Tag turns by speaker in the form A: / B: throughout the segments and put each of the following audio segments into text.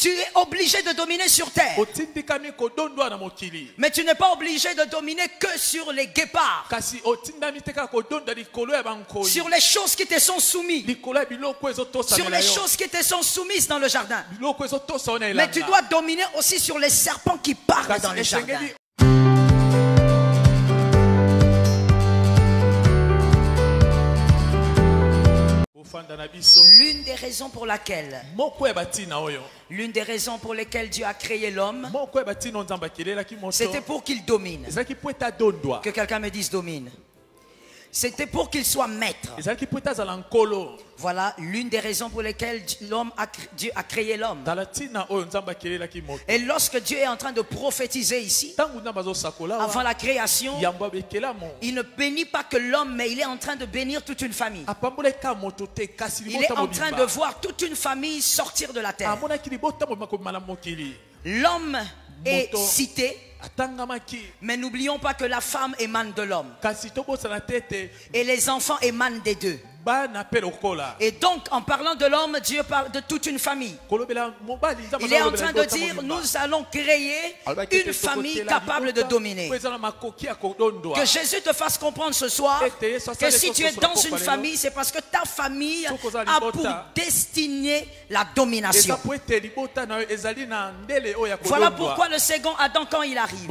A: Tu es obligé de dominer sur terre. Mais tu n'es pas obligé de dominer que sur les guépards. Sur les choses qui te sont soumises. Sur les choses qui te sont soumises dans le jardin. Mais tu dois dominer aussi sur les serpents qui parlent dans le jardin. L'une des raisons pour lesquelles Dieu a créé l'homme, c'était pour qu'il domine. Que quelqu'un me dise domine. C'était pour qu'il soit maître. Voilà l'une des raisons pour lesquelles Dieu a créé l'homme. Et lorsque Dieu est en train de prophétiser ici, avant la création, il ne bénit pas que l'homme, mais il est en train de bénir toute une famille. Il est en train de voir toute une famille sortir de la terre. L'homme est cité. Mais n'oublions pas que la femme émane de l'homme. Et les enfants émanent des deux. Et donc en parlant de l'homme, Dieu parle de toute une famille. Il est en train de dire, nous allons créer une famille capable de dominer. Que Jésus te fasse comprendre ce soir que si tu es dans une famille, c'est parce que ta famille a pour destinée la domination. Voilà pourquoi le second Adam, quand il arrive,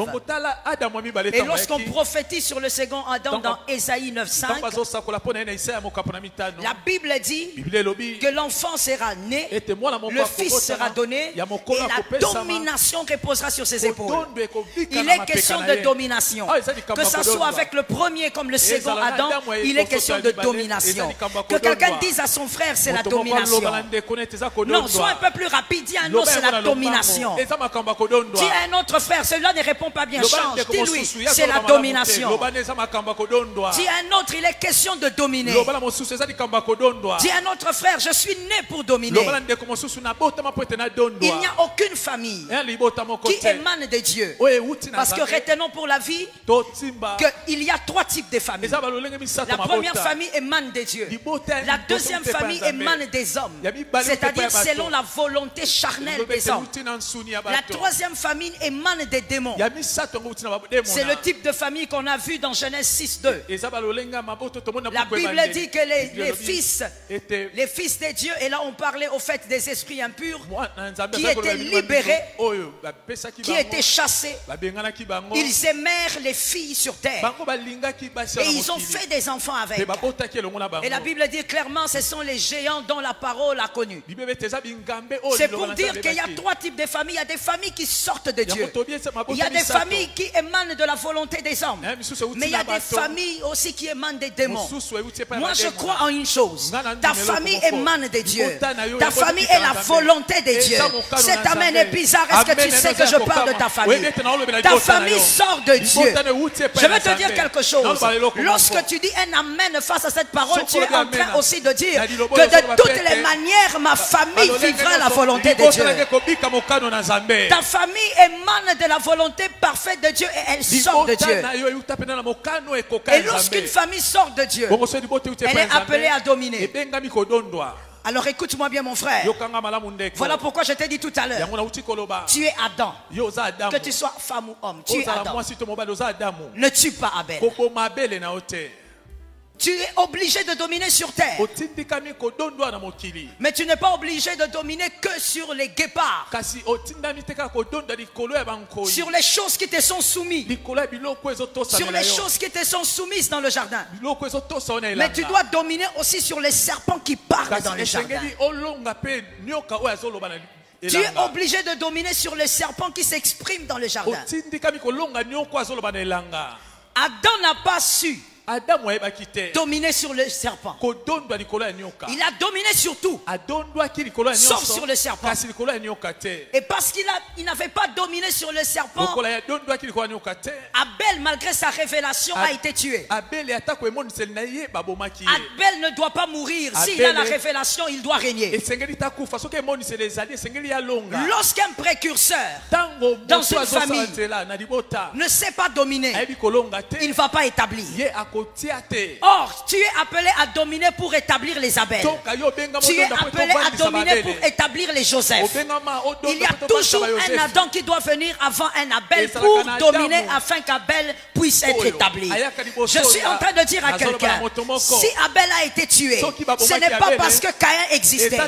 A: et lorsqu'on prophétise sur le second Adam dans Ésaïe 9:5, la Bible dit que l'enfant sera né, le fils sera donné, et la domination reposera sur ses épaules. Il est question de domination. Que ce soit avec le premier comme le second Adam, il est question de domination. Que quelqu'un dise à son frère, c'est la domination. Non, sois un peu plus rapide, dis un autre, c'est la domination. Dis à un autre frère, celui-là ne répond pas bien, change. Dis-lui, c'est la domination. Dis à un autre, il est question de dominer. Dis à un autre frère, je suis né pour dominer. Il n'y a aucune famille qui émane de Dieu. Parce que retenons pour la vie qu'il y a trois types de familles. La première famille émane de Dieu. La deuxième famille émane des hommes. C'est-à-dire selon la volonté charnelle des hommes. La troisième famille émane des démons. C'est le type de famille qu'on a vu dans Genèse 6:2. La Bible dit que les fils de Dieu, et là on parlait au fait des esprits impurs qui étaient libérés, qui étaient chassés, ils aimèrent les filles sur terre et ils ont fait des enfants avec. Et la Bible dit clairement, ce sont les géants dont la parole a connu. C'est pour dire qu'il y a trois types de familles. Il y a des familles qui sortent de Dieu, il y a des familles qui émanent de la volonté des hommes, mais il y a des familles aussi qui émanent des démons. Moi je crois en une chose, ta famille émane de Dieu. Ta famille est la volonté de Dieu. Cet amen est bizarre. Est-ce que tu sais que je parle de ta famille? Ta famille sort de Dieu. Je vais te dire quelque chose. Lorsque tu dis un amen face à cette parole, tu es en train aussi de dire que de toutes les manières, ma famille vivra la volonté de Dieu. Ta famille émane de la volonté parfaite de Dieu et elle sort de Dieu. Et lorsqu'une famille sort de Dieu, elle est appelée à dominer. Alors écoute-moi bien mon frère. Voilà pourquoi je t'ai dit tout à l'heure, tu es Adam. Que tu sois femme ou homme, tu es Adam. Ne tue pas Abel. Tu es obligé de dominer sur terre. Mais tu n'es pas obligé de dominer que sur les guépards. Sur les choses qui te sont soumises. Sur les choses qui te sont soumises dans le jardin. Mais tu dois dominer aussi sur les serpents qui parlent dans le jardin. Tu es obligé de dominer sur les serpents qui s'expriment dans le jardin. Adam n'a pas su dominer sur le serpent. Il a dominé sur tout, sauf sur le serpent. Et parce qu'il n'avait pas dominé sur le serpent, Abel, malgré sa révélation, a été tué. Abel ne doit pas mourir. S'il a la révélation, il doit régner. Lorsqu'un précurseur dans une famille ne sait pas dominer, il ne va pas établir. Or, tu es appelé à dominer pour établir les Abel. Tu es appelé à dominer pour établir les Joseph. Il y a toujours un Adam qui doit venir avant un Abel pour dominer afin qu'Abel puisse être établi. Je suis en train de dire à quelqu'un, si Abel a été tué, ce n'est pas parce que Caïn existait.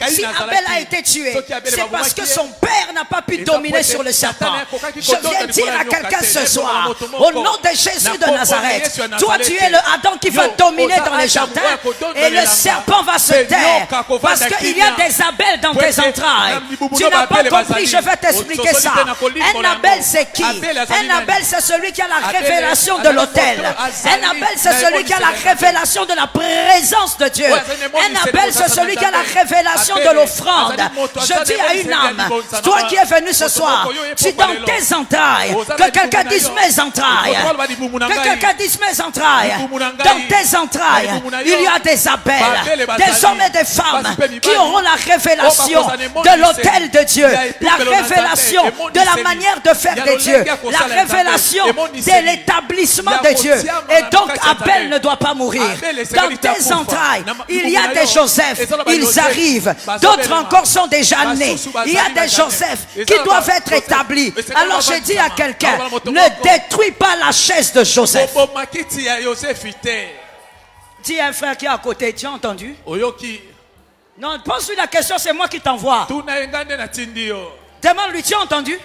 A: Si Abel a été tué, c'est parce que son père n'a pas pu dominer sur le serpent. Je viens dire à quelqu'un ce soir, au nom de Jésus de Nazareth, toi tu es le Adam qui va dominer dans les jardins et le serpent va se taire parce qu'il y a des Abel dans tes entrailles. Tu n'as pas compris, je vais t'expliquer ça. Un Abel c'est qui? Un Abel c'est celui qui a la révélation de l'autel. Un Abel c'est celui qui a la révélation de la présence de Dieu. Un Abel c'est celui qui a la révélation de l'offrande. Je dis à une âme, toi qui es venu ce soir, tu dans tes entrailles, que quelqu'un dise mes entrailles, que quelqu'un dise mes entrailles, dans tes entrailles, il y a des Abel, des hommes et des femmes qui auront la révélation de l'autel de Dieu, la révélation de la manière de faire de Dieu, la révélation de l'établissement de Dieu. Et donc Abel ne doit pas mourir. Dans tes entrailles, il y a des Joseph, ils arrivent. D'autres encore sont déjà nés. Il y a des Joseph qui doivent être établis. Alors je dis à quelqu'un, ne détruis pas la chaise de Joseph. Dis à un frère qui est à côté, tu as entendu? Non, pose-lui la question, c'est moi qui t'envoie. Demande-lui, tu as entendu?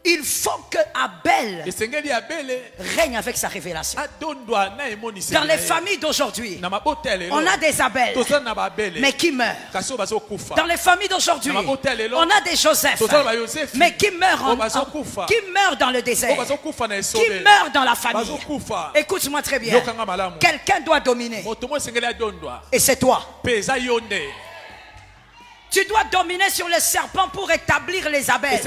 A: Il faut que Abel règne avec sa révélation. Dans les familles d'aujourd'hui, on a des Abel, mais qui meurent. Dans les familles d'aujourd'hui, on a des Joseph, mais qui meurent, qui meurent dans le désert, qui meurent dans la famille. Écoute-moi très bien. Quelqu'un doit dominer. Et c'est toi. Tu dois dominer sur le serpent pour établir les Abel.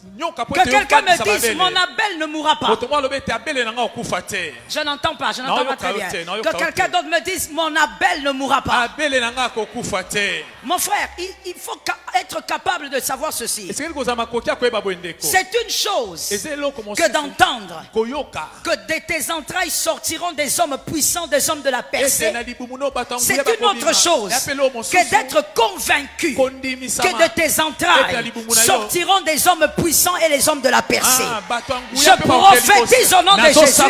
A: Que quelqu'un me dise, mon Abel ne mourra pas. Je n'entends pas, je n'entends pas très bien. Que quelqu'un d'autre me dise, mon Abel ne mourra pas. Mon frère, il faut être capable de savoir ceci. C'est une chose que d'entendre que de tes entrailles sortiront des hommes puissants, des hommes de la Persée. C'est une autre chose que d'être convaincu que de tes entrailles sortiront des hommes puissants et les hommes de la Persée. Je prophétise au nom de Jésus,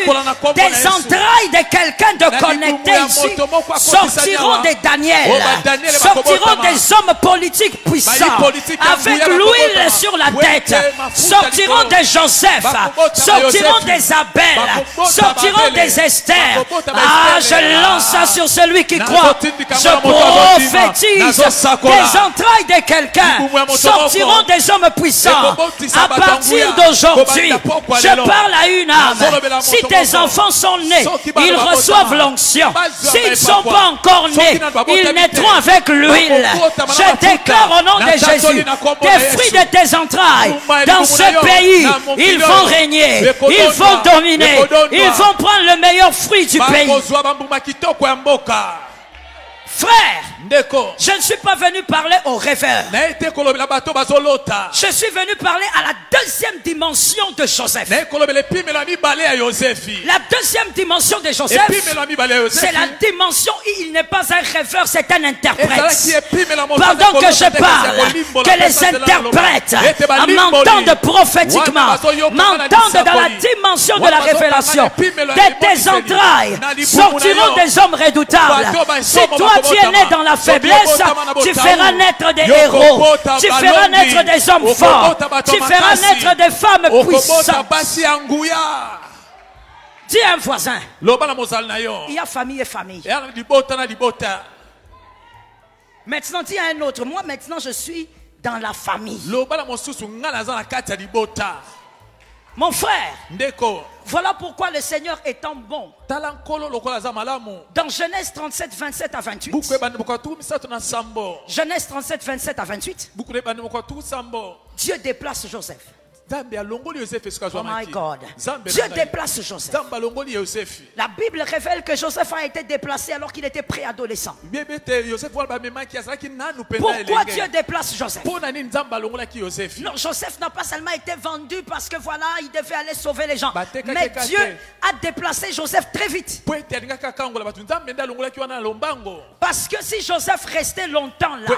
A: des entrailles de quelqu'un de connecté ici sortiront des Daniel, sortiront des hommes politiques puissants avec l'huile sur la tête, sortiront des Joseph, sortiront des Abel, sortiront des Esther. Ah, je lance ça sur celui qui croit. Je prophétise, des entrailles de quelqu'un sortiront des hommes puissants. À partir d'aujourd'hui, je parle à une âme. Si tes enfants sont nés, ils reçoivent l'onction. S'ils ne sont pas encore nés, ils naîtront avec l'huile. Je déclare au nom de Jésus, des fruits de tes entrailles dans ce pays, ils vont régner, ils vont dominer, ils vont prendre le meilleur fruit du pays. Frère, je ne suis pas venu parler aux rêveurs. Je suis venu parler à la deuxième dimension de Joseph. La deuxième dimension de Joseph, c'est la dimension où il n'est pas un rêveur, c'est un interprète. Pendant que je parle, que les interprètes m'entendent prophétiquement, m'entendent dans la dimension de la révélation. De tes entrailles sortiront des hommes redoutables. Si toi tu es né dans la faiblesse, tu feras naître des héros, tu feras naître des hommes forts, tu feras naître des femmes puissantes. Dis à un voisin, il y a famille et famille. Maintenant dis à un autre, moi maintenant je suis dans la famille. Mon frère, voilà pourquoi le Seigneur étant bon, dans Genèse 37, 27 à 28, Genèse 37, 27 à 28, Dieu déplace Joseph. Oh my God. Dieu déplace Joseph. La Bible révèle que Joseph a été déplacé alors qu'il était préadolescent. Pourquoi Dieu déplace Joseph? Non, Joseph n'a pas seulement été vendu parce que voilà, il devait aller sauver les gens. Mais Dieu a déplacé Joseph très vite. Parce que si Joseph restait longtemps là,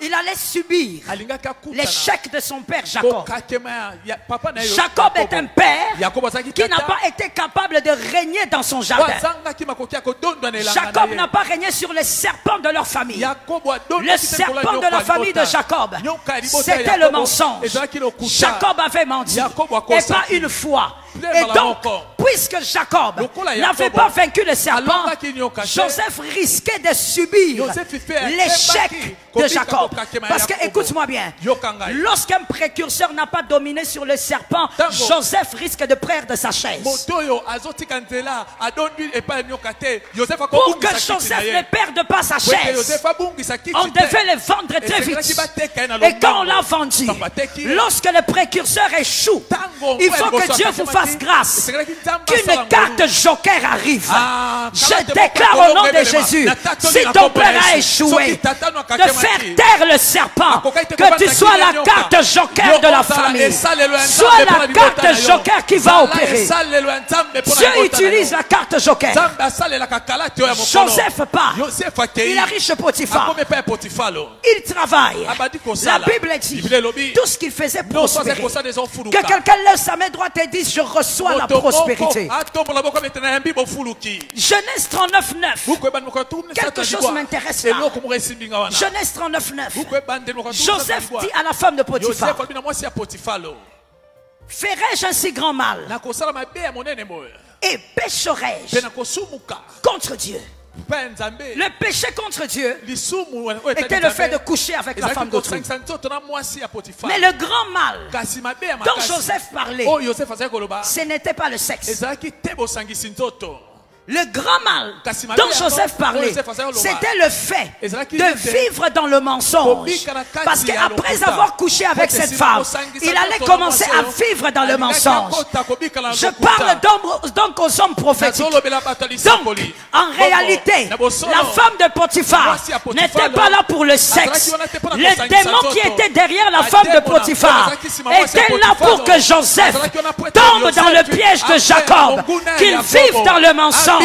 A: il allait subir l'échec de son père Jacob. Jacob est un père qui n'a pas été capable de régner dans son jardin. Jacob n'a pas régné sur les serpents de leur famille. Le serpent de la famille de Jacob, c'était le mensonge. Jacob avait menti, et pas une fois. Et donc, puisque Jacob n'avait pas vaincu le serpent, Joseph risquait de subir l'échec de Jacob. Parce que, écoute-moi bien, lorsqu'un précurseur n'a pas dominé sur le serpent, Joseph risque de perdre sa chaise. Pour que Joseph ne perde pas sa chaise, on devait le vendre très vite. Et quand on l'a vendu, lorsque le précurseur échoue, il faut que Dieu vous fasse grâce qu'une carte joker arrive. Je déclare au nom de Jésus, si ton père a échoué, de faire taire le serpent, que tu sois la carte joker de la famille, sois la carte joker qui va opérer. Dieu utilise la carte joker. Joseph part, il a riche Potiphar, il travaille. La Bible dit tout ce qu'il faisait prospérer. Que quelqu'un lève sa main droite et dise: je reçois la prospérité. Genèse 39:9. Quelque chose m'intéresse là. Genèse 39:9. Joseph dit à la femme de Potiphar: ferai-je un si grand mal et pécherai-je contre Dieu? Le péché contre Dieu était le fait de coucher avec la femme d'autrui. Mais le grand mal dont Joseph parlait, ce n'était pas le sexe. Le grand mal dont Joseph parlait, c'était le fait de vivre dans le mensonge. Parce qu'après avoir couché avec cette femme, il allait commencer à vivre dans le mensonge. Je parle donc aux hommes prophétiques. Donc, en réalité, la femme de Potiphar n'était pas là pour le sexe. Le démon qui était derrière la femme de Potiphar était là pour que Joseph tombe dans le piège de Jacob, qu'il vive dans le mensonge.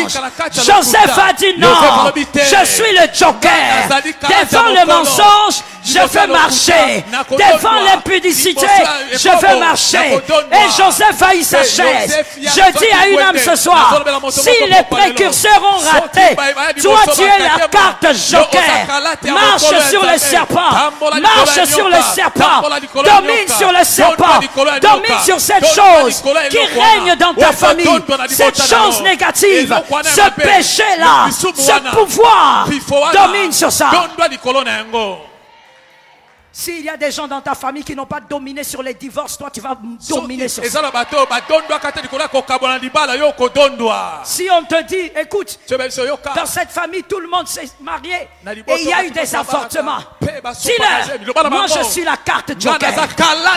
A: Joseph a dit non, je suis le joker. Devant le mensonge, je veux marcher. Devant l'impudicité, je veux marcher. Et Joseph a eu sa chaise. Je dis à une âme ce soir, si les précurseurs ont raté, toi tu es la carte joker. Marche sur le serpent. Marche sur le serpent. Domine sur le serpent. Domine sur cette chose qui règne dans ta famille. Cette chose négative. Ce péché-là, ce pouvoir, domine sur ça. S'il y a des gens dans ta famille qui n'ont pas dominé sur les divorces, toi tu vas dominer sur ça. Si on te dit, écoute, dans cette famille tout le monde s'est marié et il y a eu des avortements, dis-leur, moi je suis la carte joker.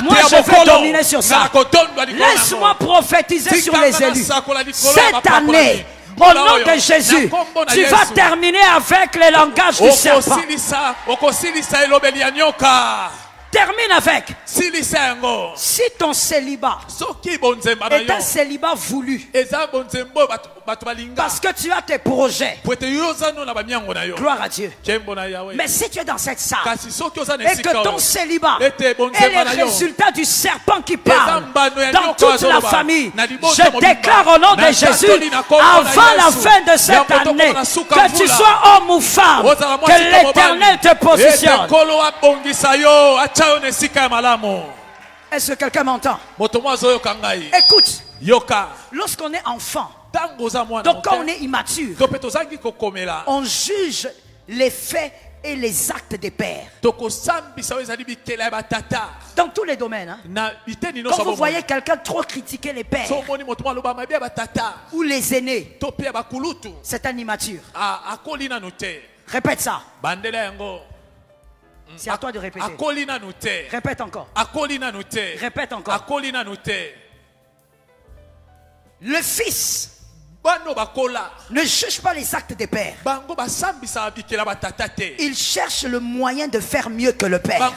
A: Moi je vais dominer sur ça. Laisse-moi prophétiser sur les élus. Cette année, au nom de Jésus, tu vas terminer avec le langage du serpent. Termine avec. Si ton célibat est un célibat voulu, parce que tu as tes projets, gloire à Dieu. Mais si tu es dans cette salle et que ton célibat est le résultat du serpent qui parle dans toute la famille, je déclare au nom de Jésus, avant la fin de cette année, que tu sois homme ou femme, que l'Éternel te positionne. Est-ce que quelqu'un m'entend? Écoute, lorsqu'on est enfant, donc quand on est immature, on juge les faits et les actes des pères. Dans tous les domaines. Hein? Quand vous voyez quelqu'un trop critiquer les pères ou les aînés, c'est un immature. Répète ça. C'est à toi de répéter. Répète encore. Répète encore. Le fils ne juge pas les actes des pères. Il cherche le moyen de faire mieux que le père.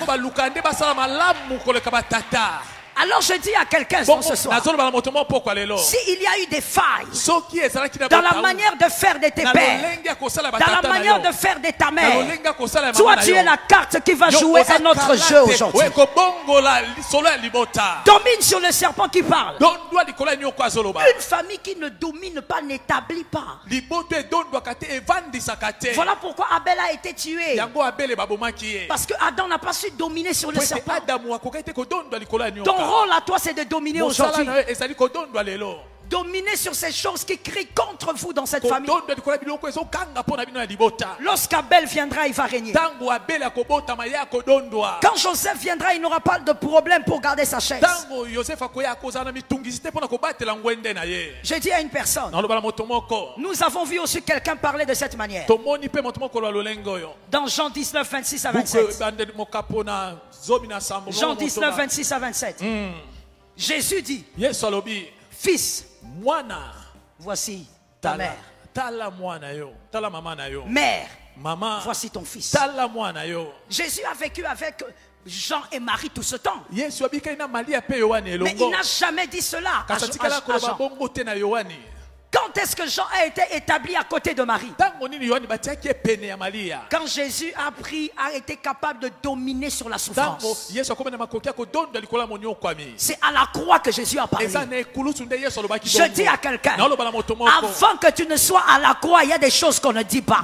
A: Alors je dis à quelqu'un ce soir, s'il y a eu des failles dans la manière de faire de tes pères, dans la manière de faire de ta mère, toi tu es la carte qui va jouer un autre jeu aujourd'hui. Domine sur le serpent qui parle. Une famille qui ne domine pas n'établit pas. Voilà pourquoi Abel a été tué. Parce que Adam n'a pas su dominer sur le serpent. Ton rôle à toi, c'est de dominer aujourd'hui. Dominer sur ces choses qui crient contre vous dans cette famille. Lorsqu'Abel viendra, il va régner. Quand Joseph viendra, il n'aura pas de problème pour garder sa chaise. J'ai dit à une personne, nous avons vu aussi quelqu'un parler de cette manière. Dans Jean 19, 26 à 27. Jean 19, 26 à 27. Jésus dit, fils, voici ta mère. Mère, voici ton fils. Jésus a vécu avec Jean et Marie tout ce temps. Mais il n'a jamais dit cela à Jean. Quand est-ce que Jean a été établi à côté de Marie? Quand Jésus a été capable de dominer sur la souffrance. C'est à la croix que Jésus a parlé. Je dis à quelqu'un, avant que tu ne sois à la croix, il y a des choses qu'on ne dit pas.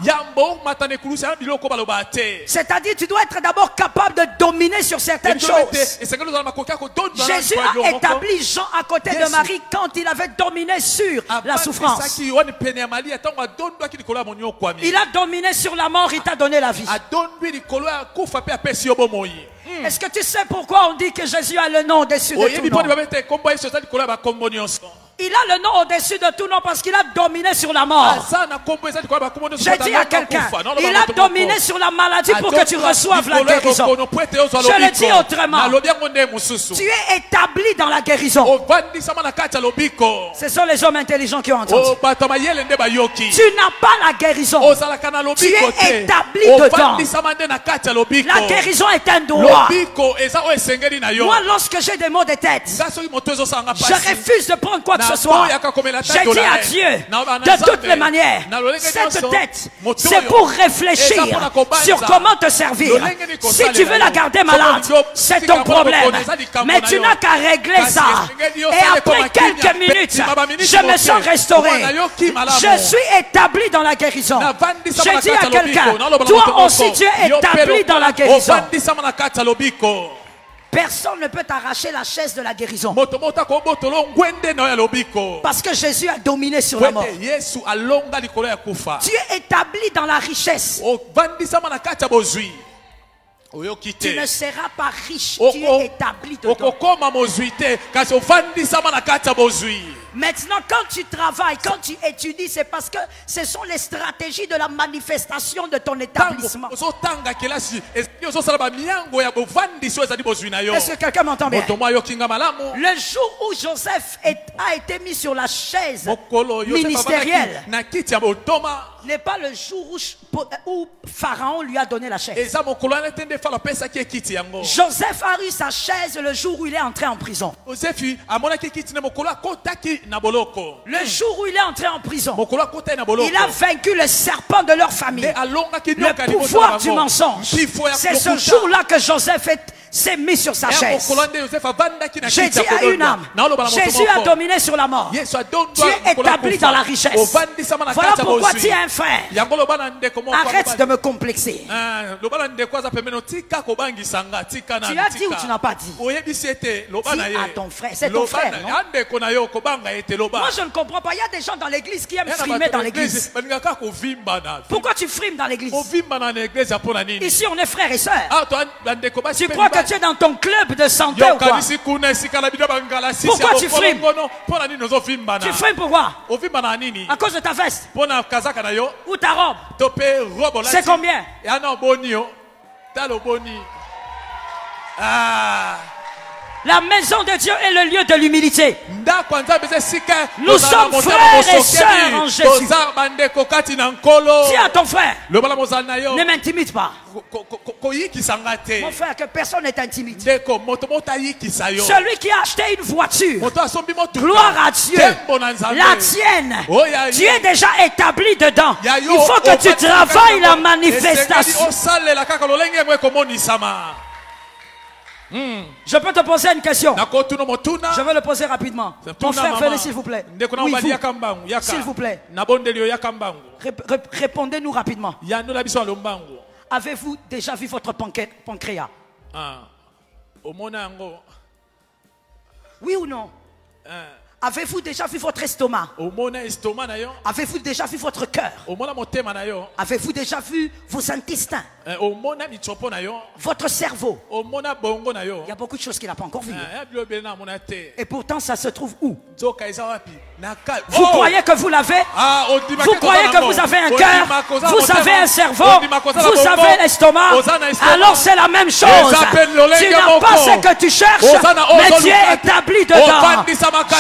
A: C'est-à-dire tu dois être d'abord capable de dominer sur certaines choses. Jésus a établi Jean à côté de Marie quand il avait dominé sur la souffrance. Il a dominé sur la mort, il t'a donné la vie. Est-ce que tu sais pourquoi on dit que Jésus a le nom au-dessus de tout nom? Il a le nom au-dessus de tout nom parce qu'il a dominé sur la mort. J'ai dit à quelqu'un, il a dominé sur la maladie pour que tu reçoives la guérison. Je le dis autrement, tu es établi dans la guérison. Ce sont les hommes intelligents qui ont entendu. Tu n'as pas la guérison, tu es établi dedans. La guérison est un droit. Moi, lorsque j'ai des maux de tête, je refuse de prendre quoi que ce soit. J'ai dit à Dieu, de toutes les manières, cette tête, c'est pour réfléchir sur comment te servir. Si tu veux la garder malade, c'est ton problème. Mais tu n'as qu'à régler ça. Et après quelques minutes, je me sens restauré. Je suis établi dans la guérison. J'ai dit à quelqu'un, toi aussi tu es établi dans la guérison. Personne ne peut t'arracher la chaise de la guérison. Parce que Jésus a dominé sur la mort. Tu es établi dans la richesse. Tu ne seras pas riche, tu es établi dedans. Maintenant, quand tu travailles, quand tu étudies, c'est parce que ce sont les stratégies de la manifestation de ton établissement. Est-ce que quelqu'un m'entend bien? Le jour où Joseph a été mis sur la chaise ministérielle n'est pas le jour où Pharaon lui a donné la chaise. Joseph a eu sa chaise le jour où il est entré en prison. Le jour où il est entré en prison, il a vaincu le serpent de leur famille, le pouvoir du mensonge. C'est ce jour-là que Joseph s'est mis sur sa chaise. J'ai dit à une âme, Jésus a dominé sur la mort. Tu es établi dans la richesse. Voilà pourquoi tu es un frère. Arrête de me complexer. Tu as dit ou tu n'as pas dit? Dis à ton frère. C'est ton frère, non? Moi je ne comprends pas. Il y a des gens dans l'église qui aiment frimer dans l'église. Pourquoi tu frimes dans l'église? Ici on est frères et sœurs. Tu crois que tu es dans ton club de santé ou quoi? Pourquoi tu frimes? Tu frimes pourquoi? À cause de ta veste ou ta robe. C'est combien? La maison de Dieu est le lieu de l'humilité. Nous sommes frères et sœurs en Jésus. Dis à ton frère, ne m'intimide pas. Mon frère, que personne n'est intimide. Celui qui a acheté une voiture, gloire à Dieu, la tienne, tu es déjà établi dedans. Il faut que tu travailles la manifestation. Je peux te poser une question. Je vais le poser rapidement. Mon frère, venez s'il vous plaît. Oui, s'il vous plaît. Répondez-nous rapidement. Avez-vous déjà vu votre pancréas? Oui ou non? Avez-vous déjà vu votre estomac? Avez-vous déjà vu votre cœur? Avez-vous déjà vu vos intestins? Votre cerveau? Il y a beaucoup de choses qu'il n'a pas encore vues. Et pourtant, ça se trouve où? Vous croyez que vous l'avez? Vous croyez que vous avez un cœur? Vous avez un cerveau? Vous avez l'estomac? Alors c'est la même chose. Tu n'as pas ce que tu cherches, mais tu es établi dedans.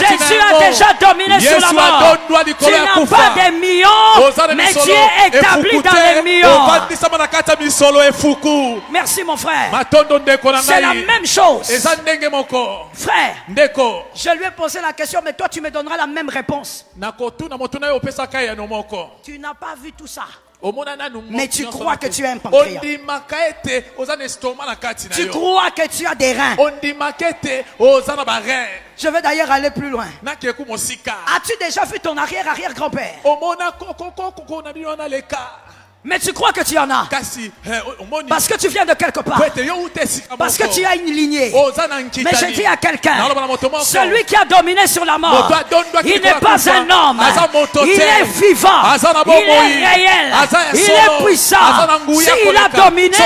A: Jésus a déjà dominé sur la mort. Tu n'as pas des millions, mais tu es établi dans les millions. Merci mon frère. C'est la même chose. Frère, je lui ai posé la question, mais toi tu me donneras la même réponse. Tu n'as pas vu tout ça, mais tu crois que tu as un pancréas. Tu crois que tu as des reins. Je vais d'ailleurs aller plus loin. As-tu déjà vu ton arrière-arrière-grand-père? Mais tu crois que tu en as. Parce que tu viens de quelque part. Parce que tu as une lignée. Mais je dis à quelqu'un, celui qui a dominé sur la mort, il n'est pas un homme. Il est vivant. Il est réel. Il est puissant. S'il a dominé,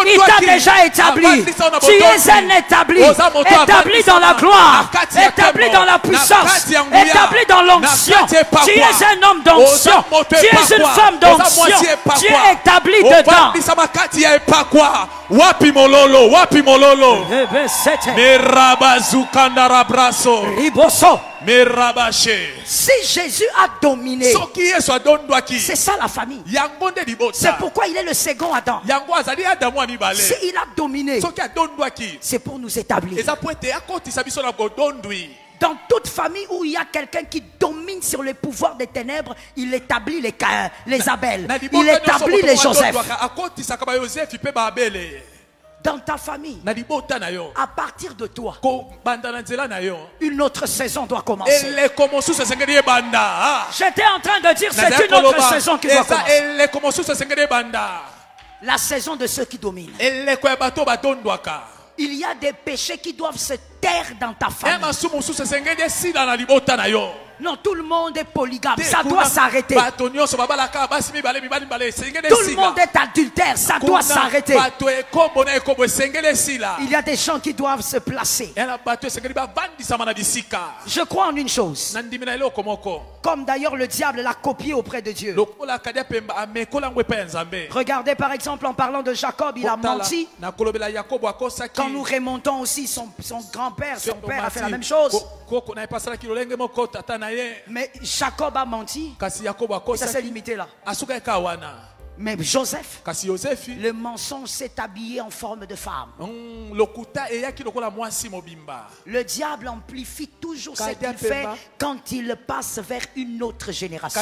A: il t'a déjà établi. Tu es un établi. Établi dans la gloire. Établi dans la puissance. Établi dans l'onction. Tu es un homme d'onction. Tu es une femme d'onction. Tu es établi dedans.
B: Wapi mololo, wapi mololo.
A: Si Jésus a dominé, c'est ça la famille. C'est pourquoi il est le second Adam. S'il a dominé, c'est pour nous établir. Dans toute famille où il y a quelqu'un qui domine sur les pouvoirs des ténèbres, il établit les Caïn, les Abel, il établit les Joseph. Dans ta famille, à partir de toi, une autre saison doit commencer. J'étais en train de dire c'est une autre saison qui doit commencer. La saison de ceux qui dominent. Il y a des péchés qui doivent se taire dans ta famille. Non, tout le monde est polygame, ça doit s'arrêter. Tout le monde est adultère, ça doit s'arrêter. Il y a des gens qui doivent se placer. Je crois en une chose. Comme d'ailleurs le diable l'a copié auprès de Dieu. Regardez par exemple en parlant de Jacob, il a menti. Quand nous remontons aussi, son grand-père, son père a fait la même chose. Mais Jacob a menti. Ça s'est limité là. Mais Joseph, le mensonge s'est habillé en forme de femme. Le diable amplifie toujours ce qu'il fait quand il passe vers une autre génération.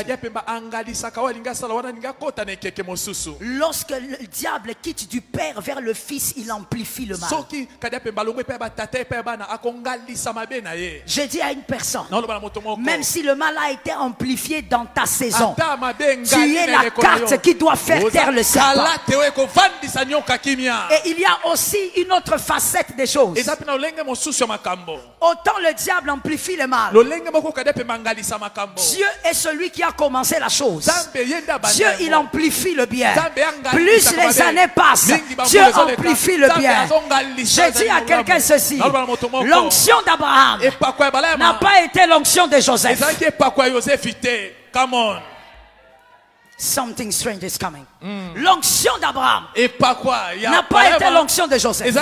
A: Lorsque le diable quitte du père vers le fils, il amplifie le mal. J'ai dit à une personne, même si le mal a été amplifié dans ta saison, tu es la carte qui doit faire taire le serpent. Et il y a aussi une autre facette des choses. Autant le diable amplifie le mal, Dieu est celui qui a commencé la chose. Dieu, il amplifie le bien. Plus les années passent, Dieu amplifie le bien. J'ai dit à quelqu'un ceci, l'onction d'Abraham n'a pas été l'onction de Joseph.
B: Come on.
A: Something strange is coming. L'onction d'Abraham n'a pas été l'onction de Joseph.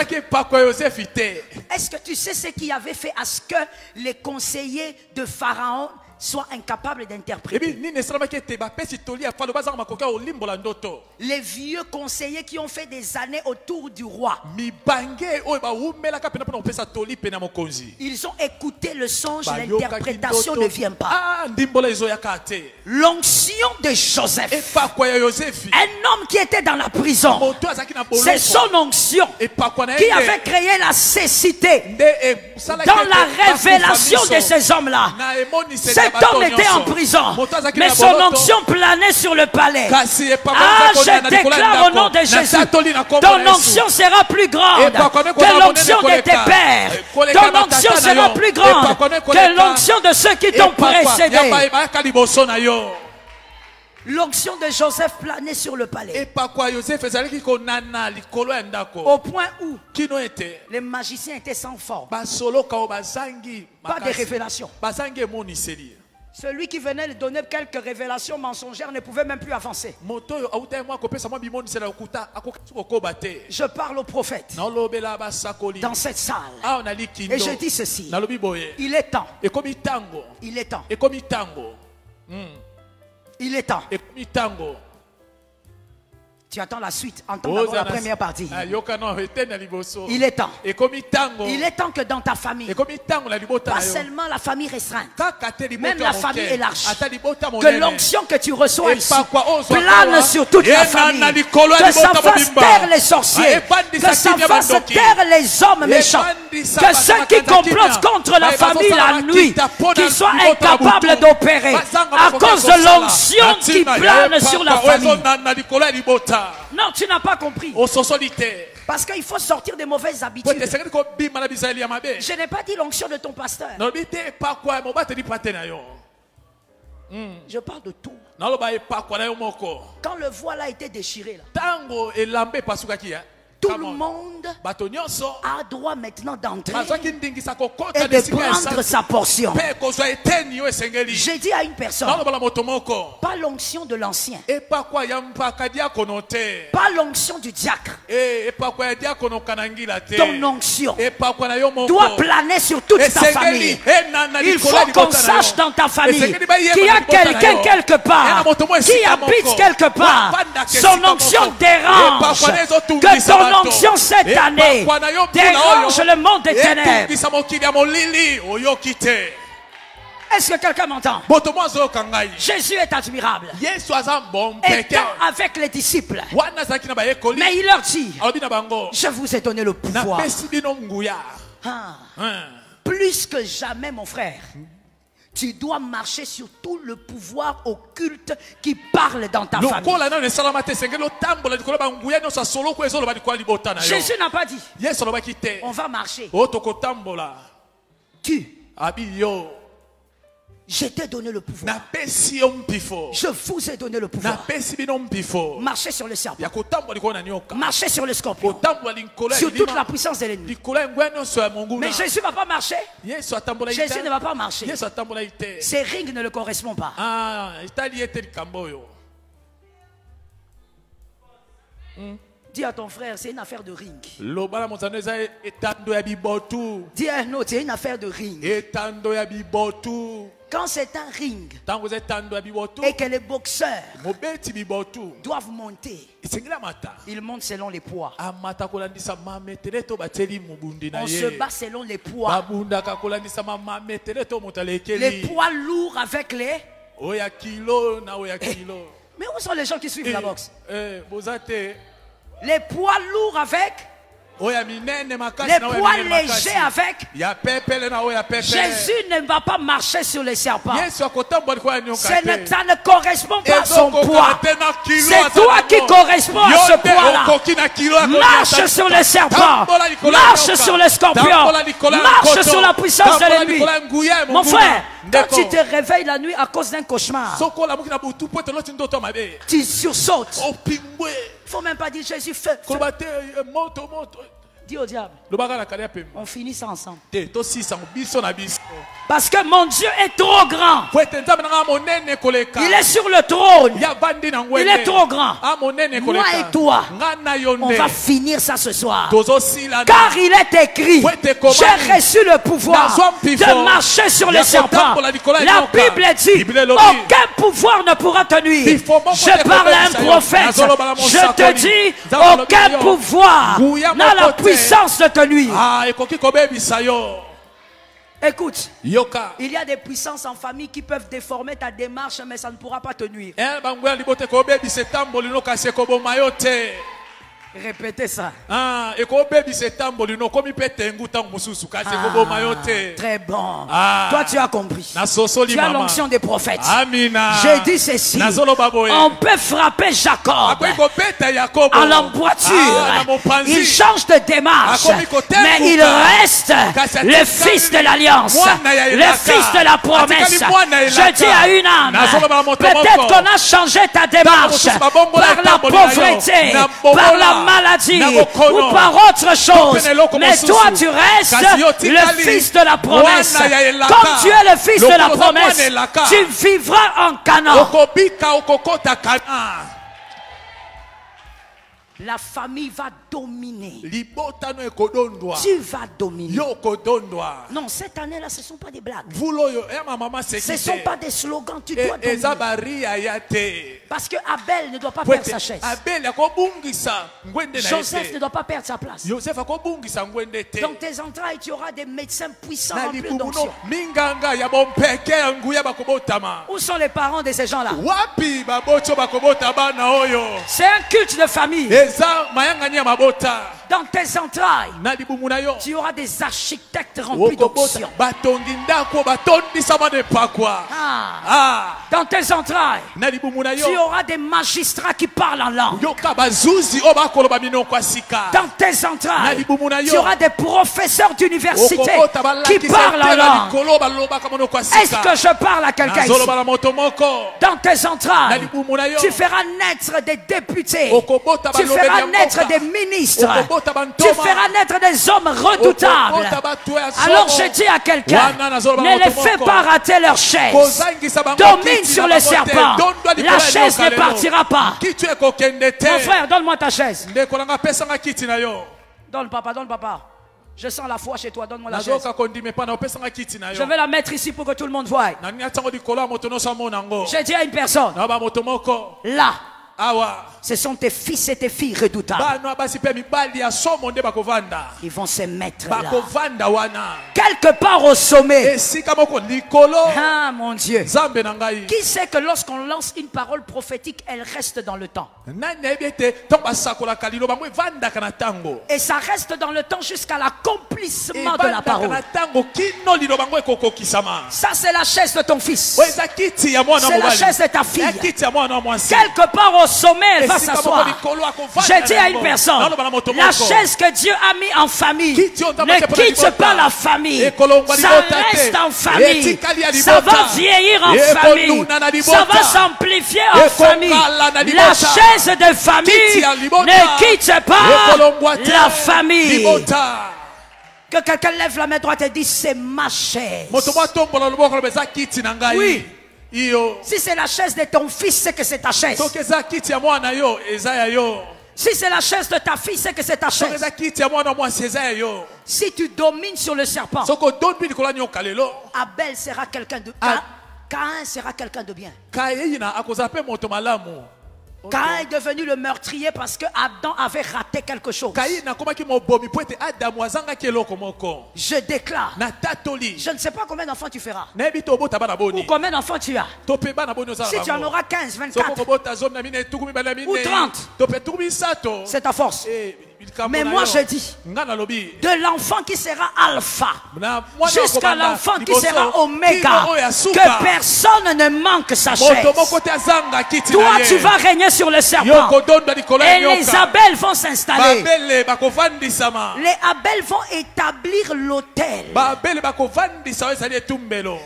A: Est-ce que tu sais ce qui avait fait à ce que les conseillers de Pharaon soient incapables d'interpréter? Les vieux conseillers qui ont fait des années autour du roi, ils ont écouté le songe, l'interprétation ne vient pas. L'onction de Joseph, un homme qui était dans la prison, c'est son onction qui avait créé la cécité. Dans la révélation de ces hommes-là, cet homme était en prison, mais son onction planait sur le palais. Ah, je déclare au nom de Jésus, ton onction sera plus grande que l'onction de tes pères. Ton onction sera plus grande que l'onction de ceux qui t'ont précédé. L'onction de Joseph planait sur le palais. Au point où les magiciens étaient sans forme. Pas de révélation. Celui qui venait lui donner quelques révélations mensongères ne pouvait même plus avancer. Je parle au prophète dans cette salle. Et je dis ceci. Il est temps. Il est temps. Il est temps. Tu attends la suite, entends d'abord la première partie. Il est temps. Il est temps que dans ta famille, pas seulement la famille restreinte, même la famille élargie, que l'onction que tu reçois ici plane sur toute la famille, que ça fasse taire les sorciers, que ça fasse taire les hommes méchants, que ceux qui complotent contre la famille la nuit, qu'ils soient incapables d'opérer à cause de l'onction qui plane sur la famille. Non, tu n'as pas compris. Parce qu'il faut sortir des mauvaises habitudes. Je n'ai pas dit l'onction de ton pasteur. Je parle de tout. Quand le voile a été déchiré là, tout le monde a droit maintenant d'entrer et de prendre sa portion. J'ai dit à une personne, pas l'onction de l'ancien, pas l'onction du diacre. Ton onction doit planer sur toute ta famille. Il faut qu'on sache dans ta famille qu'il y a quelqu'un quelque part qui habite quelque part. Son onction dérange. Que ton onction cette année dérange le monde des ténèbres. Est-ce que quelqu'un m'entend? Jésus est admirable. Étant avec les disciples, mais il leur dit, je vous ai donné le pouvoir. Plus que jamais, mon frère, tu dois marcher sur tout le pouvoir occulte qui parle dans ta famille. Jésus n'a pas dit on va marcher. Je t'ai donné le pouvoir. Je vous ai donné le pouvoir. Marchez sur le serpent. Marchez sur le scorpion. Sur toute la puissance de l'ennemi. Mais Jésus ne va pas marcher. Jésus ne va pas marcher. Ces rings ne le correspondent pas. Dis à ton frère, c'est une affaire de ring. Dis à un autre, c'est une affaire de ring. Quand c'est un ring et que les boxeurs doivent monter, ils montent selon les poids. On se bat selon les poids. Les poids lourds avec les... Mais où sont les gens qui suivent la boxe? Les poids lourds avec... les poids légers avec. Jésus ne va pas marcher sur les serpents. Ça ne correspond pas à son poids. C'est toi qui corresponds à ce poids-là. Marche sur les serpents. Marche sur les scorpions. Marche sur la puissance de l'ennemi. Mon frère, quand tu te réveilles la nuit à cause d'un cauchemar, tu sursautes. Il ne faut même pas dire Jésus, feu. Dis au diable. On finit ça ensemble. Parce que mon Dieu est trop grand. Il est sur le trône. Il est trop grand. Moi et toi, on va finir ça ce soir. Car il est écrit, j'ai reçu le pouvoir de marcher sur les serpents. La Bible dit, aucun pouvoir ne pourra te nuire. Je parle à un prophète. Je te dis, aucun pouvoir n'a la puissance de te nuire. Écoute, il y a des puissances en famille qui peuvent déformer ta démarche, mais ça ne pourra pas te nuire. Répétez ça. Très bon. Toi, tu as compris. Tu as l'onction des prophètes. J'ai dit ceci. On peut frapper Jacob à l'emboîture. Il change de démarche, mais il reste le fils de l'alliance, le fils de la promesse. Je dis à une âme, peut-être qu'on a changé ta démarche par la pauvreté, par la maladie ou par autre chose, mais toi tu restes le fils de la promesse. Comme tu es le fils de la promesse, tu vivras en Canaan. La famille va dominer. Tu vas dominer. Non, cette année-là, ce ne sont pas des blagues. Ce ne sont pas des slogans. Tu dois dominer. Parce que Abel ne doit pas perdre sa chaise. Joseph ne doit pas perdre sa place. Dans tes entrailles, tu auras des médecins puissants remplis d'onction. Où sont les parents de ces gens-là? C'est un culte de famille. Dans tes entrailles, tu auras des architectes remplis d'onction. Dans tes entrailles, tu auras des magistrats qui parlent en langue. Dans tes entrailles, tu auras des professeurs d'université qui parlent en langue. Est-ce que je parle à quelqu'un ici? Dans tes entrailles, tu feras naître des députés. Tu feras naître des ministres. Tu feras naître des hommes redoutables. Alors je dis à quelqu'un, ne les fais pas rater leur chaise. Domine sur les serpents. La chaise ne partira pas. Mon frère, donne-moi ta chaise. Donne papa, donne papa. Je sens la foi chez toi, donne-moi la chaise. Je vais la mettre ici pour que tout le monde voie. J'ai dit à une personne, là, ce sont tes fils et tes filles redoutables. Ils vont se mettre là. Quelque part au sommet. Ah mon Dieu. Qui sait que lorsqu'on lance une parole prophétique, elle reste dans le temps? Et ça reste dans le temps jusqu'à l'accomplissement de la parole. Ça c'est la chaise de ton fils. C'est la chaise de ta fille. Quelque part au sommet, elle va s'asseoir. J'ai dit à une personne, la chaise que Dieu a mis en famille ne quitte pas la famille. Ça reste en famille. Ça va vieillir en famille. Ça va s'amplifier en famille. La chaise de famille ne quitte pas la famille. Que quelqu'un lève la main droite et dise, c'est ma chaise. Oui. Si c'est la chaise de ton fils, c'est que c'est ta chaise. Si c'est la chaise de ta fille, c'est que c'est ta chaise. Si tu domines sur le serpent, Abel sera quelqu'un de... Caïn sera quelqu'un de bien. Caïn est devenu le meurtrier parce que Adam avait raté quelque chose. Je déclare, je ne sais pas combien d'enfants tu feras ou combien d'enfants tu as. Si tu en auras 15, 24 ou 30, c'est ta force. Mais moi je dis, de l'enfant qui sera alpha jusqu'à l'enfant qui sera oméga, que personne ne manque sa chaise. Toi tu vas régner sur le serpent. Et les Abel vont s'installer. Les Abel vont établir l'autel.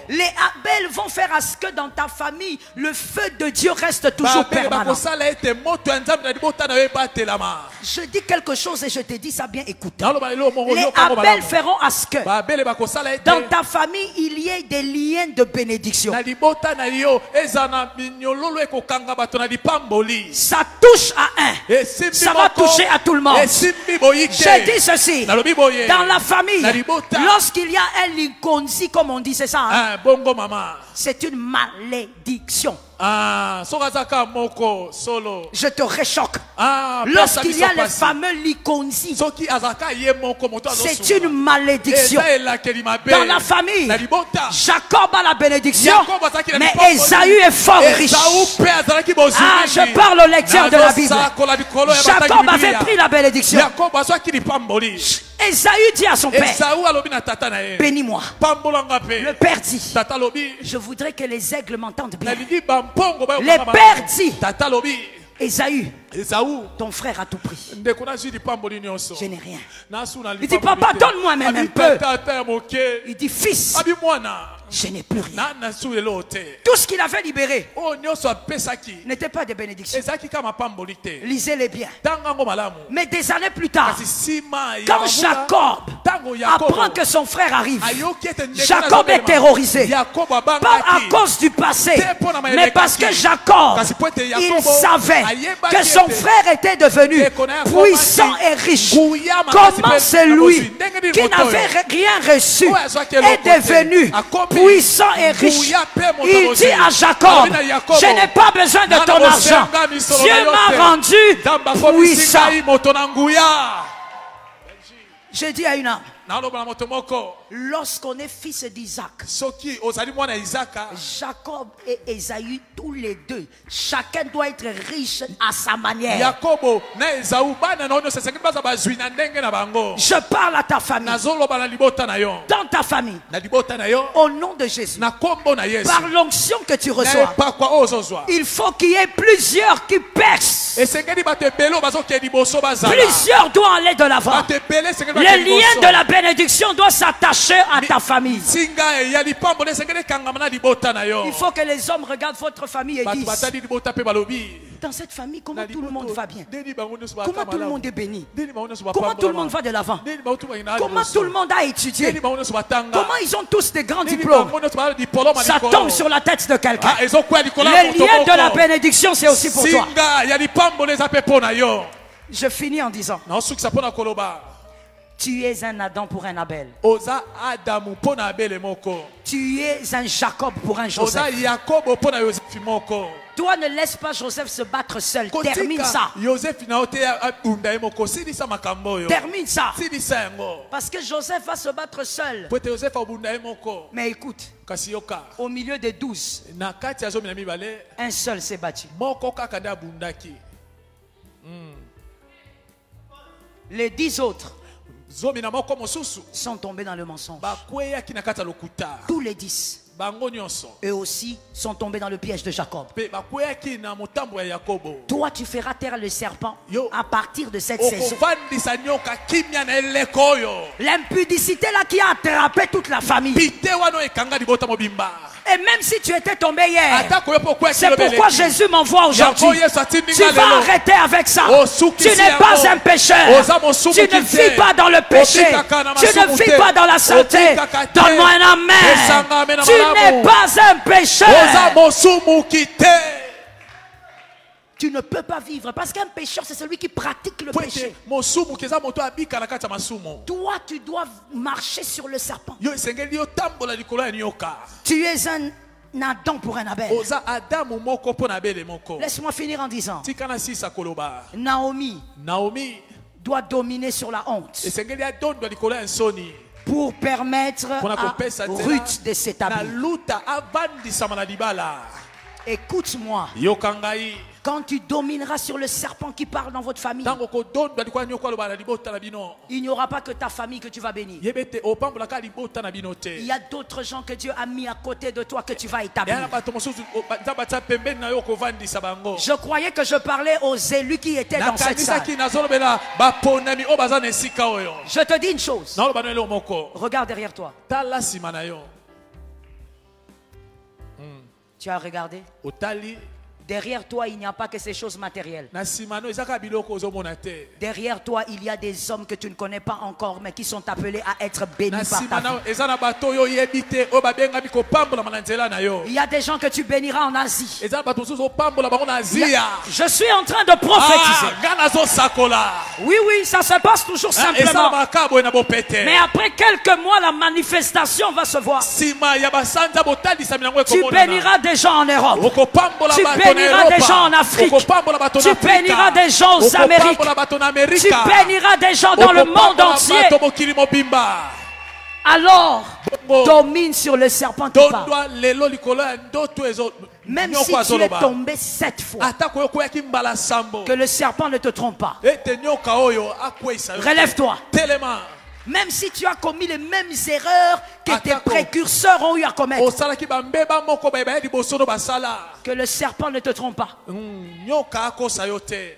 A: Les Abel vont faire à ce que dans ta famille le feu de Dieu reste toujours permanent. Je dis quelque chose chose et je te dis ça bien, écoute. Les Abel feront à ce que dans ta famille il y ait des liens de bénédiction. Ça touche à un, ça va toucher à tout le monde. J'ai dit ceci, dans la famille, lorsqu'il y a un likonzi, comme on dit, c'est ça, hein? C'est une malédiction. Je te réchoque. Lorsqu'il y a les fameux likonzi, c'est une malédiction. Dans la famille, Jacob a la bénédiction, mais Ésaü est fort riche. Je parle au lecteur de la Bible. Jacob avait pris la bénédiction. Ésaü dit à son père, bénis-moi. Le père dit, je voudrais que les aigles m'entendent bien. Le père dit, Ésaü, ton frère a tout pris. Je n'ai rien. Il dit, papa, donne-moi même un peu. Il dit, fils, je n'ai plus rien. Tout ce qu'il avait libéré n'était pas des bénédictions. Lisez-les bien. Mais des années plus tard, quand Jacob apprend que son frère arrive, Jacob est terrorisé. Pas à cause du passé, mais parce que Jacob, il savait que son frère était devenu puissant et riche. Comment c'est lui qui n'avait rien reçu est devenu puissant et riche? Il dit à Jacob, je n'ai pas besoin de ton argent. Dieu m'a rendu puissant. Je dis à une âme, lorsqu'on est fils d'Isaac, Jacob et Ésaü, tous les deux, chacun doit être riche à sa manière. Je parle à ta famille. Dans ta famille, au nom de Jésus, par l'onction que tu reçois, il faut qu'il y ait plusieurs qui percent. Plusieurs doivent aller de l'avant. Le lien de la bénédiction doit s'attacher à ta famille. Il faut que les hommes regardent votre famille et disent, dans cette famille, comment tout le monde va bien? Comment tout le monde est béni? Comment tout le monde va de l'avant? Comment tout le monde a étudié? Comment ils ont tous des grands diplômes? Ça tombe sur la tête de quelqu'un. Le lien de la bénédiction, c'est aussi pour toi. Je finis en disant, tu es un Adam pour un Abel. Tu es un Jacob pour un Joseph. Toi, ne laisse pas Joseph se battre seul. Termine ça. Termine ça. Parce que Joseph va se battre seul. Mais écoute, au milieu des 12, un seul s'est battu. Les 10 autres sont tombés dans le mensonge. Tous les 10, eux aussi sont tombés dans le piège de Jacob. Toi, tu feras taire le serpent à partir de cette saison. L'impudicité là qui a attrapé toute la famille. Et même si tu étais tombé hier, c'est pourquoi Jésus m'envoie aujourd'hui. Tu vas arrêter avec ça. Tu n'es pas un pécheur. Tu ne vis pas dans le péché. Tu ne vis pas dans la saleté. Donne-moi un amen. Tu n'es pas un pécheur. Tu ne peux pas vivre parce qu'un pécheur, c'est celui qui pratique le péché. Toi, tu dois marcher sur le serpent. Tu es un Adam pour un Abel. Laisse-moi finir en disant, Naomi doit dominer sur la honte pour permettre à Ruth de s'établir. Écoute-moi. Quand tu domineras sur le serpent qui parle dans votre famille, il n'y aura pas que ta famille que tu vas bénir. Il y a d'autres gens que Dieu a mis à côté de toi que tu vas établir. Je croyais que je parlais aux élus qui étaient dans cette salle. Je te dis une chose. Regarde derrière toi. Tu as regardé? Derrière toi, il n'y a pas que ces choses matérielles. Derrière toi, il y a des hommes que tu ne connais pas encore, mais qui sont appelés à être bénis par ta vie. Il y a des gens que tu béniras en Asie. Je suis en train de prophétiser. Oui, oui, ça se passe toujours simplement. Mais après quelques mois, la manifestation va se voir. Tu béniras des gens en Europe. Tu béniras des gens en Afrique. Tu béniras des gens aux Amériques. Tu béniras des gens dans le monde entier. Alors, domine sur le serpent qui parle. Même si tu es tombé 7 fois, que le serpent ne te trompe pas. Relève-toi. Même si tu as commis les mêmes erreurs que tes précurseurs ont eu à commettre, que le serpent ne te trompe pas.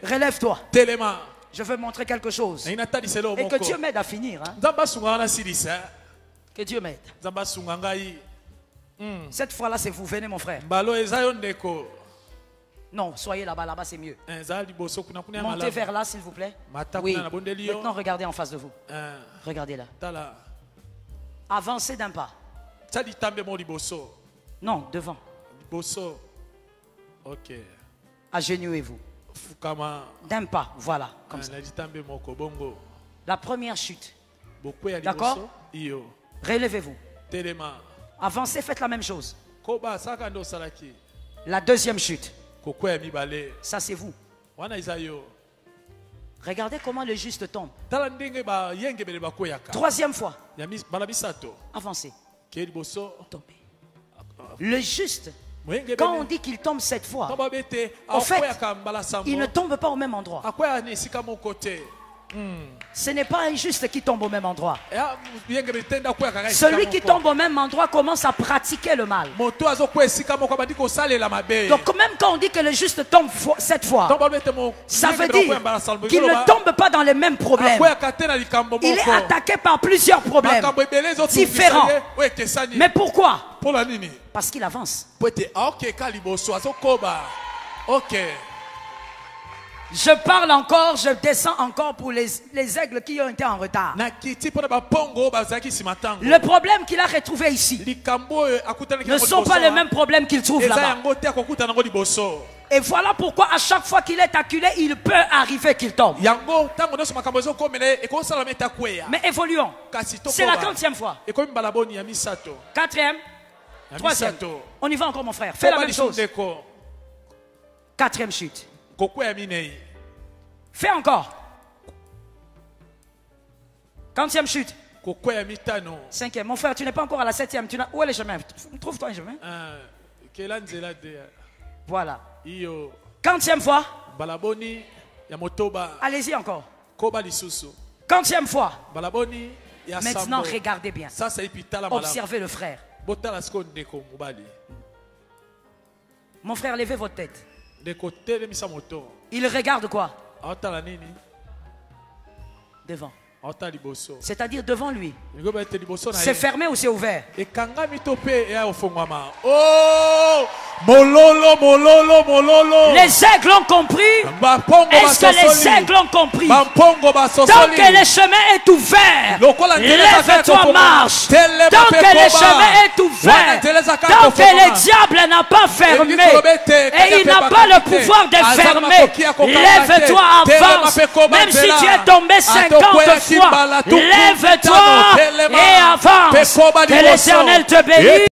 A: Relève-toi. Je veux montrer quelque chose. Et que Dieu m'aide à finir. Hein? Que Dieu m'aide. Cette fois-là, c'est vous. Venez, mon frère. Non, soyez là-bas. Là-bas, c'est mieux. Montez vers là, s'il vous plaît. Oui. Maintenant, regardez en face de vous. Regardez là. Avancez d'un pas. Non, devant.
B: Ok.
A: Agenouillez-vous. D'un pas, voilà. Comme ça. La première chute. D'accord? Relevez-vous. Avancez, faites la même chose. La deuxième chute. Ça, c'est vous. Regardez comment le juste tombe. Troisième fois. Avancez. Tombez. Le juste, quand on dit qu'il tombe 7 fois, en fait, il ne tombe pas au même endroit. Ce n'est pas un juste qui tombe au même endroit. Celui qui tombe au même endroit commence à pratiquer le mal. Donc même quand on dit que le juste tombe 7 fois, ça veut dire qu'il ne tombe pas dans les mêmes problèmes. Il est attaqué par plusieurs problèmes différents. Mais pourquoi? Parce qu'il avance. Je parle encore, je descends encore pour les aigles qui ont été en retard. Le problème qu'il a retrouvé ici ne sont pas les mêmes problèmes qu'il trouve là-bas. Et voilà pourquoi à chaque fois qu'il est acculé, il peut arriver qu'il tombe. Mais évoluons. C'est la 30e fois. 4e. 3e. On y va encore, mon frère. Fais la même chose. 4e chute. Fais encore. 40e chute. 5e. Mon frère, tu n'es pas encore à la 7e. Où est le chemin? Trouve-toi un chemin. Voilà. 40e fois. Allez-y encore. 40e fois. Maintenant, regardez bien. Observez le frère. Mon frère, levez votre tête. Il regarde quoi? Devant. C'est-à-dire devant lui. C'est fermé ou c'est ouvert? Oh! Mololo, mololo, mololo. Les aigles ont compris. Est-ce que les aigles ont compris? Tant que le chemin est ouvert, lève-toi, marche. Tant que le chemin est ouvert, tant que le diable n'a pas fermé et il n'a pas le pouvoir de fermer, lève-toi, avance. Même si tu es tombé 50 fois, lève-toi et avance. Que l'Éternel te bénisse.